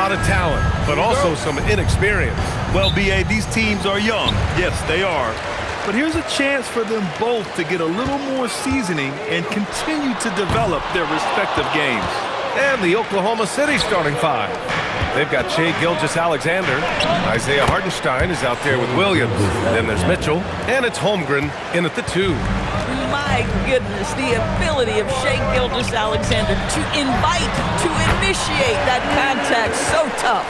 lot of talent, but also some inexperience. Well, B.A., these teams are young. Yes, they are. But here's a chance for them both to get a little more seasoning and continue to develop their respective games. And the Oklahoma City starting five. They've got Shai Gilgeous-Alexander. Isaiah Hartenstein is out there with Williams. Then there's Mitchell. And it's Holmgren in at the 2. My goodness, the ability of Shai Gilgeous-Alexander to invite, to initiate that contact, so tough.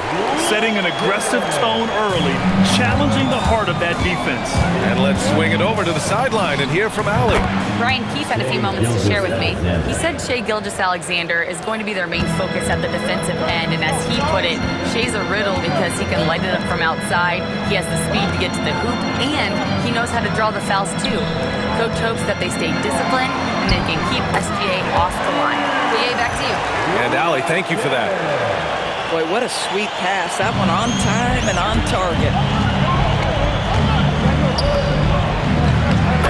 Setting an aggressive tone early, challenging the heart of that defense. And let's swing it over to the sideline and hear from Allie. Brian Keefe had a few moments to share with me. He said Shai Gilgeous-Alexander is going to be their main focus at the defensive end, and as he put it, Shai's a riddle because he can light it up from outside, he has the speed to get to the hoop, and he knows how to draw the fouls too. Coach hopes that they stay disciplined and they can keep SGA off the line. BA, back to you. And Allie, thank you for that. Boy, what a sweet pass. That one on time and on target.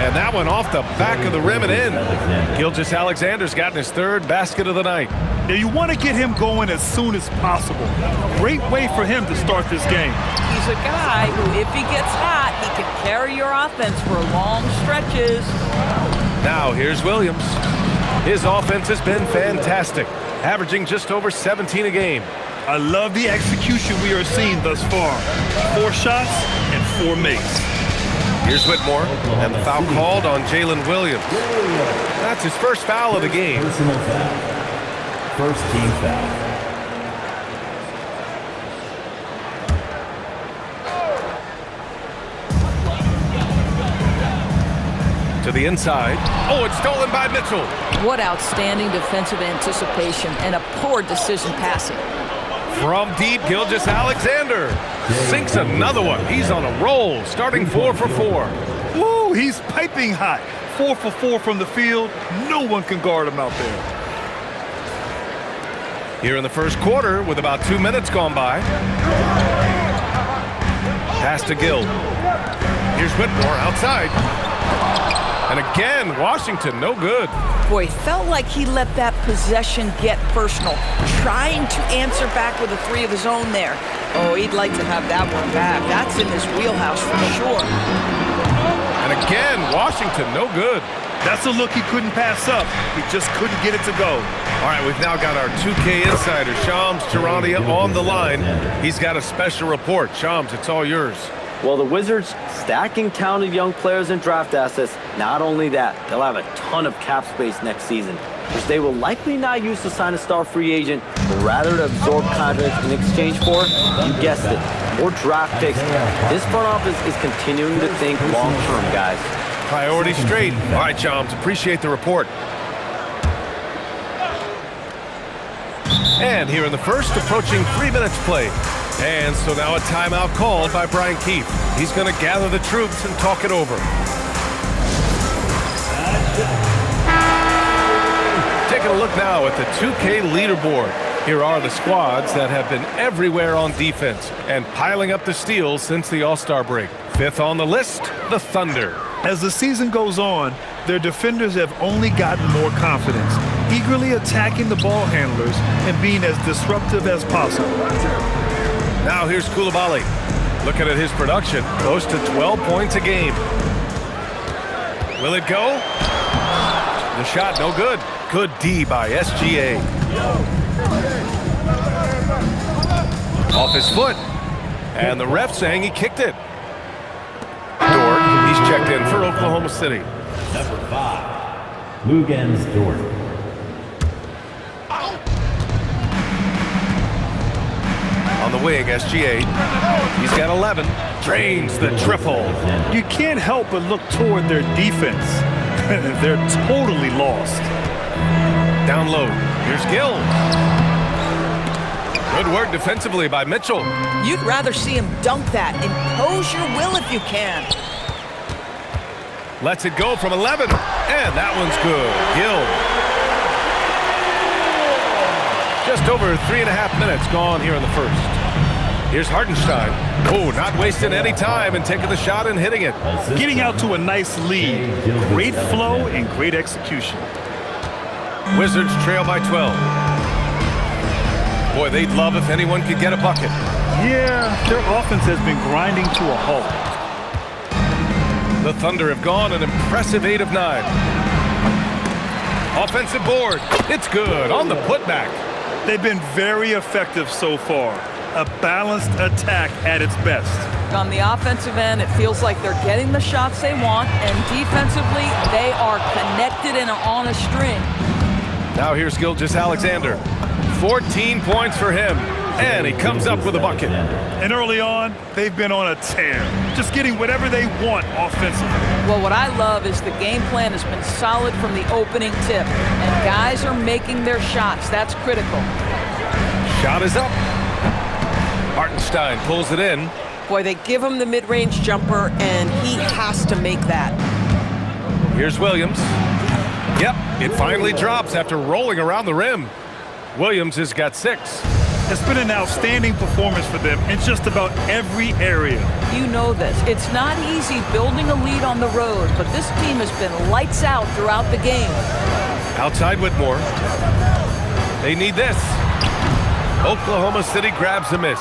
And that one off the back of the rim and in. Gilgeous-Alexander's gotten his 3rd basket of the night. Now, you want to get him going as soon as possible. Great way for him to start this game. He's a guy who, if he gets hot, he can carry your offense for long stretches. Now here's Williams. His offense has been fantastic, averaging just over 17 a game. I love the execution we are seeing thus far. 4 shots and 4 makes. Here's Whitmore, and the foul called on Jalen Williams. That's his first foul of the game. First team foul. To the inside. Oh, it's stolen by Mitchell. What outstanding defensive anticipation and a poor decision passing. From deep, Gilgeous-Alexander sinks another one. He's on a roll, starting 4 for 4. Woo, he's piping hot. 4 for 4 from the field. No one can guard him out there. Here in the first quarter, with about 2 minutes gone by. Pass to Gill. Here's Whitmore outside. And again, Washington, no good. Boy, felt like he let that possession get personal, trying to answer back with a 3 of his own there. Oh, he'd like to have that one back. That's in his wheelhouse for sure. And again, Washington, no good. That's a look he couldn't pass up. He just couldn't get it to go. All right, we've now got our 2K insider, Shams Charania, on the line. He's got a special report. Shams, it's all yours. Well, the Wizards stacking talented young players and draft assets. Not only that, they'll have a ton of cap space next season, which they will likely not use to sign a star free agent, but rather to absorb contracts in exchange for, you guessed it, more draft picks. This front office is continuing to think long-term, guys. Priorities straight. All right, Shams, appreciate the report. And here in the first, approaching 3 minutes played. And so now a timeout called by Brian Keefe. He's going to gather the troops and talk it over. Taking a look now at the 2K leaderboard. Here are the squads that have been everywhere on defense and piling up the steals since the All-Star break. 5th on the list, the Thunder. As the season goes on, their defenders have only gotten more confidence, eagerly attacking the ball handlers and being as disruptive as possible. Now here's Coulibaly. Looking at his production, close to 12 points a game. Will it go? The shot, no good. Good D by SGA. Off his foot. And the ref saying he kicked it. Dort, he's checked in for Oklahoma City. Number 5, Lugens Dort. On the wing, SGA. He's got 11. Drains the triple. You can't help but look toward their defense. They're totally lost. Down low. Here's Gill. Good work defensively by Mitchell. You'd rather see him dunk that. Impose your will if you can. Lets it go from 11. And that one's good. Gill. Just over 3.5 minutes gone here in the first. Here's Hartenstein. Oh, not wasting any time and taking the shot and hitting it. Getting out to a nice lead. Great flow and great execution. Wizards trail by 12. Boy, they'd love if anyone could get a bucket. Yeah, their offense has been grinding to a halt. The Thunder have gone an impressive 8 of 9. Offensive board. It's good on the putback. They've been very effective so far. A balanced attack at its best. On the offensive end, it feels like they're getting the shots they want, and defensively, they are connected and on a string. Now here's Gilgeous-Alexander. 14 points for him, and he comes up with a bucket. And early on, they've been on a tear, just getting whatever they want offensively. Well, what I love is the game plan has been solid from the opening tip, and guys are making their shots. That's critical. Shot is up. Hartenstein pulls it in. Boy, they give him the mid-range jumper, and he has to make that. Here's Williams. Yep, it finally drops after rolling around the rim. Williams has got 6. It's been an outstanding performance for them in just about every area. You know this. It's not easy building a lead on the road, but this team has been lights out throughout the game. Outside Whitmore. They need this. Oklahoma City grabs a miss.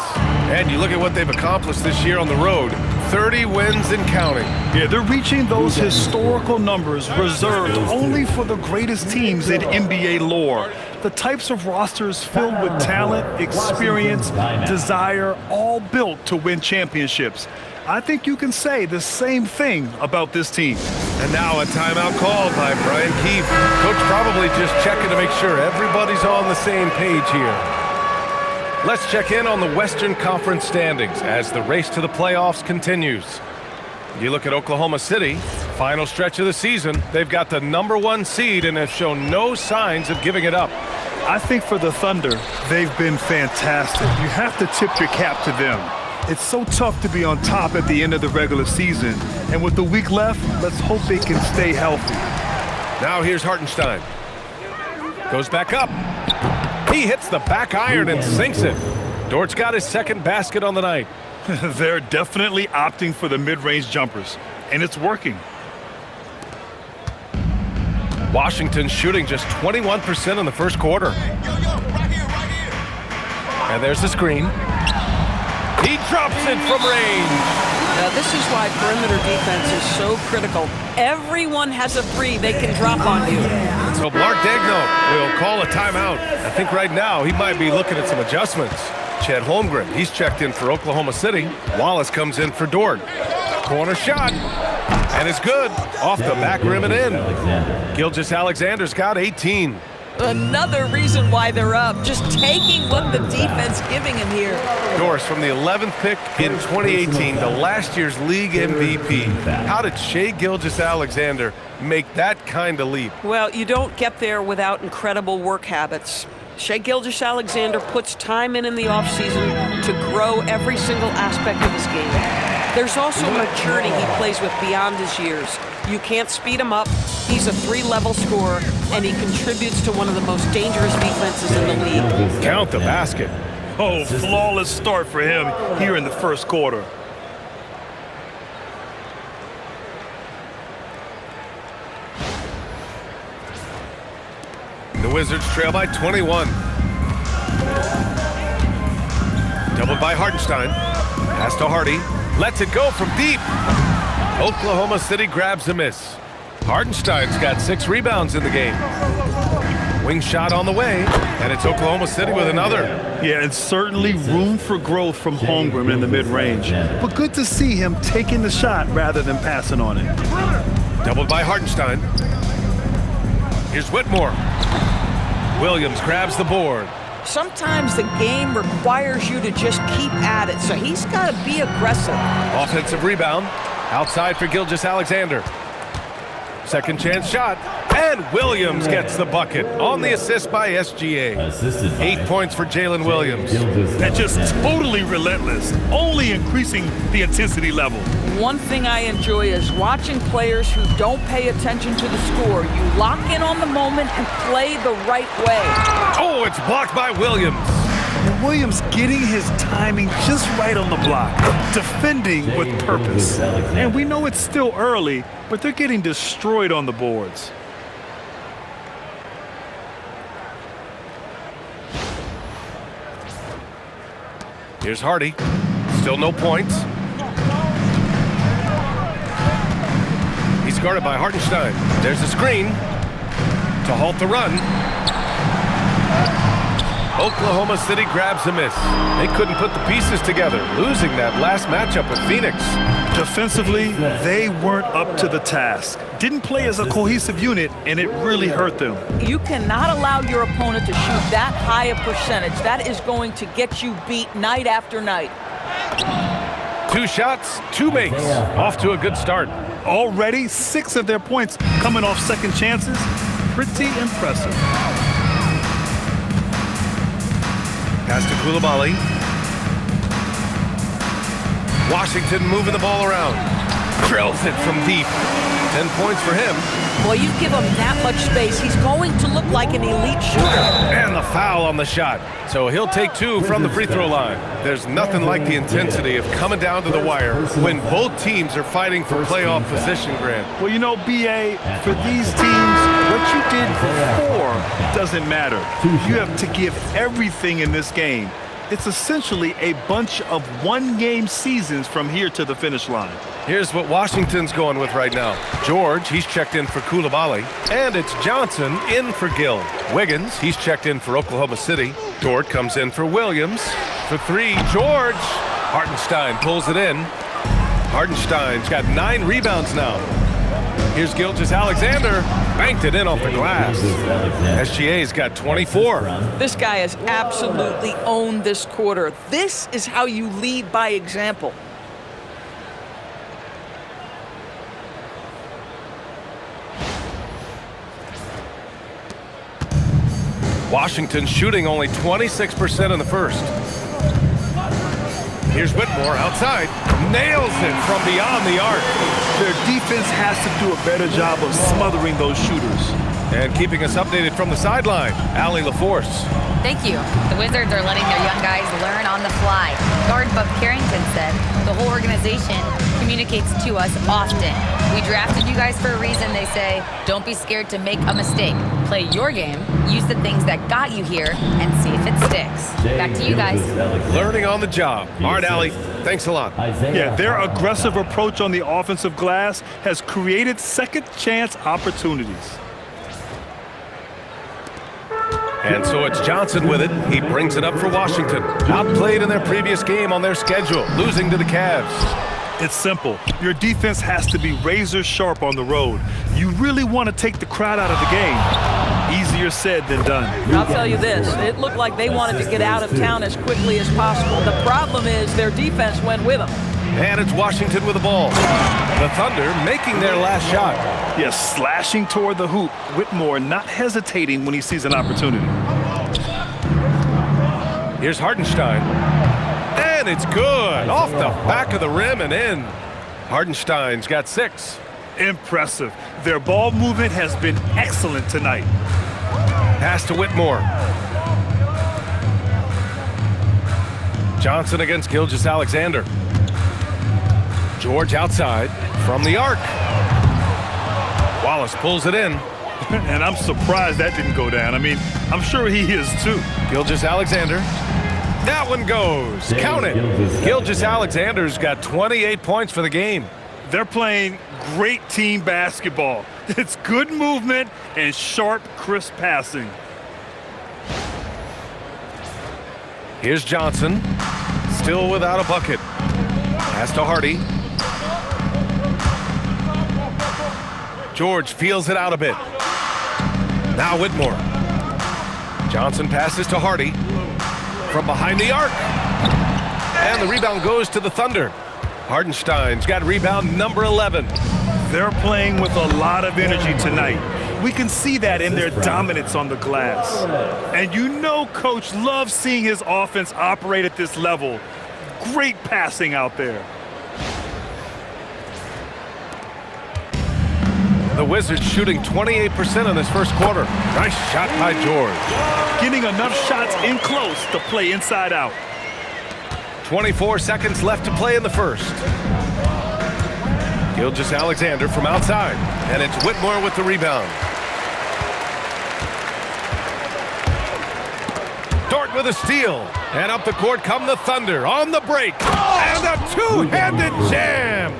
And you look at what they've accomplished this year on the road. 30 wins and counting. Yeah, they're reaching those historical numbers reserved only for the greatest teams in NBA lore. The types of rosters filled with talent, experience, desire, all built to win championships. I think you can say the same thing about this team. And now a timeout called by Brian Keefe. Coach probably just checking to make sure everybody's on the same page here. Let's check in on the Western Conference standings as the race to the playoffs continues. You look at Oklahoma City, final stretch of the season, they've got the #1 seed and have shown no signs of giving it up. I think for the Thunder, they've been fantastic. You have to tip your cap to them. It's so tough to be on top at the end of the regular season. And with the week left, let's hope they can stay healthy. Now here's Hartenstein. Goes back up. He hits the back iron and sinks it. Dort's got his second basket on the night. They're definitely opting for the mid-range jumpers, and it's working. Washington's shooting just 21% in the first quarter. And there's the screen. He drops it from range. Now, this is why perimeter defense is so critical. Everyone has a 3 they can drop on you. So Mark Daigneault will call a timeout. I think right now he might be looking at some adjustments. Chet Holmgren, he's checked in for Oklahoma City. Wallace comes in for Dort. Corner shot. And it's good. Off the back rim and in. Gilgeous-Alexander's got 18. Another reason why they're up. Just taking what the defense giving him here. Doris, from the 11th pick in 2018 to last year's league MVP. How did Shai Gilgeous-Alexander make that kind of leap? Well, you don't get there without incredible work habits. Shai Gilgeous-Alexander puts time in the offseason to grow every single aspect of his game. There's also maturity he plays with beyond his years. You can't speed him up. He's a 3-level scorer, and he contributes to one of the most dangerous defenses in the league. Count the basket. Oh, flawless start for him here in the first quarter. The Wizards trail by 21. Doubled by Hartenstein. Pass to Hardy. Lets it go from deep. Oklahoma City grabs a miss. Hartenstein's got 6 rebounds in the game. Wing shot on the way, and it's Oklahoma City with another. Yeah, and certainly room for growth from Holmgren in the mid-range. But good to see him taking the shot rather than passing on it. Doubled by Hartenstein. Here's Whitmore. Williams grabs the board. Sometimes the game requires you to just keep at it, so he's got to be aggressive. Offensive rebound. Outside for Gilgeous-Alexander. Second chance shot. And Williams gets the bucket on the assist by SGA. 8 points for Jalen Williams. And just totally relentless, only increasing the intensity level. One thing I enjoy is watching players who don't pay attention to the score. You lock in on the moment and play the right way. Oh, it's blocked by Williams. And Williams getting his timing just right on the block, defending with purpose. And we know it's still early, but they're getting destroyed on the boards. Here's Hardy. Still no points. He's guarded by Hartenstein. There's a screen to halt the run. Oklahoma City grabs a miss. They couldn't put the pieces together, losing that last matchup with Phoenix. Defensively, they weren't up to the task. Didn't play as a cohesive unit, and it really hurt them. You cannot allow your opponent to shoot that high a percentage. That is going to get you beat night after night. 2 shots, 2 makes. Off to a good start. Already 6 of their points coming off second chances. Pretty impressive. Pass to Coulibaly. Washington moving the ball around. Drills it from deep. 10 points for him. Boy, you give him that much space, he's going to look like an elite shooter. And the foul on the shot. So he'll take 2 from the free throw line. There's nothing like the intensity of coming down to the wire when both teams are fighting for playoff position, Grant. Well, you know, B.A., for these teams, what you did before doesn't matter. You have to give everything in this game. It's essentially a bunch of one-game seasons from here to the finish line. Here's what Washington's going with right now. George, he's checked in for Coulibaly. And it's Johnson in for Gill. Wiggins, he's checked in for Oklahoma City. Dort comes in for Williams. For 3, George. Hartenstein pulls it in. Hartenstein's got 9 rebounds now. Here's Gilgeous-Alexander. Banked it in off the glass. SGA's got 24. This guy has absolutely owned this quarter. This is how you lead by example. Washington shooting only 26% in the first. Here's Whitmore outside. Nails it from beyond the arc. Their defense has to do a better job of smothering those shooters. And keeping us updated from the sideline, Allie LaForce. Thank you. The Wizards are letting their young guys learn on the fly. Guard Bub Carrington said, the whole organization communicates to us often. We drafted you guys for a reason, they say. Don't be scared to make a mistake. Play your game, use the things that got you here, and see if it sticks. Back to you guys. Learning on the job. All right, Allie, thanks a lot. Yeah, their aggressive approach on the offensive glass has created second chance opportunities. And so it's Johnson with it. He brings it up for Washington. Outplayed in their previous game on their schedule, losing to the Cavs. It's simple. Your defense has to be razor sharp on the road. You really want to take the crowd out of the game. Easier said than done. I'll tell you this, it looked like they wanted to get out of town as quickly as possible. The problem is their defense went with them. And it's Washington with the ball. The Thunder making their last shot. Yes, slashing toward the hoop. Whitmore not hesitating when he sees an opportunity. Here's Hartenstein. And it's good. Off the back of the rim and in. Hartenstein's got 6. Impressive. Their ball movement has been excellent tonight. Pass to Whitmore. Johnson against Gilgeous-Alexander. George outside from the arc. Wallace pulls it in. And I'm surprised that didn't go down. I mean, I'm sure he is too. Gilgeous-Alexander. That one goes. Count it. Gilgeous-Alexander's got 28 points for the game. They're playing great team basketball. It's good movement and sharp, crisp passing. Here's Johnson. Still without a bucket. Pass to Hardy. George feels it out a bit. Now Whitmore. Johnson passes to Hardy. From behind the arc. And the rebound goes to the Thunder. Hartenstein's got rebound number 11. They're playing with a lot of energy tonight. We can see that in their dominance on the glass. And you know Coach loves seeing his offense operate at this level. Great passing out there. The Wizards shooting 28% in this first quarter. Nice shot by George. Getting enough shots in close to play inside out. 24 seconds left to play in the first. Gilgeous-Alexander from outside. And it's Whitmore with the rebound. Dort with a steal. And up the court come the Thunder on the break. And a two-handed jam.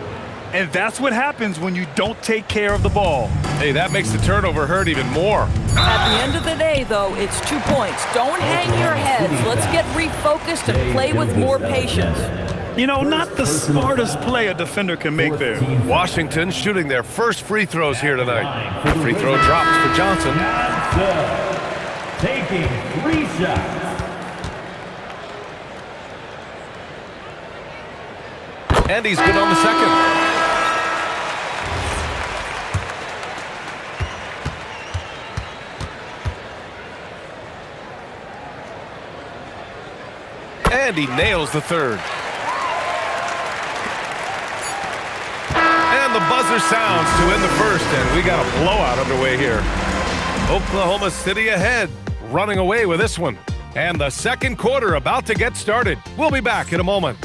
And that's what happens when you don't take care of the ball. Hey, that makes the turnover hurt even more. At the end of the day, though, it's 2 points. Don't hang your heads. Let's get refocused and play with more patience. You know, not the smartest play a defender can make there. Washington shooting their first free throws here tonight. The free throw drops for Johnson. Taking 3 shots. And he's good on the second. And he nails the third. And the buzzer sounds to end the first, and we got a blowout underway here. Oklahoma City ahead, running away with this one. And the second quarter about to get started. We'll be back in a moment.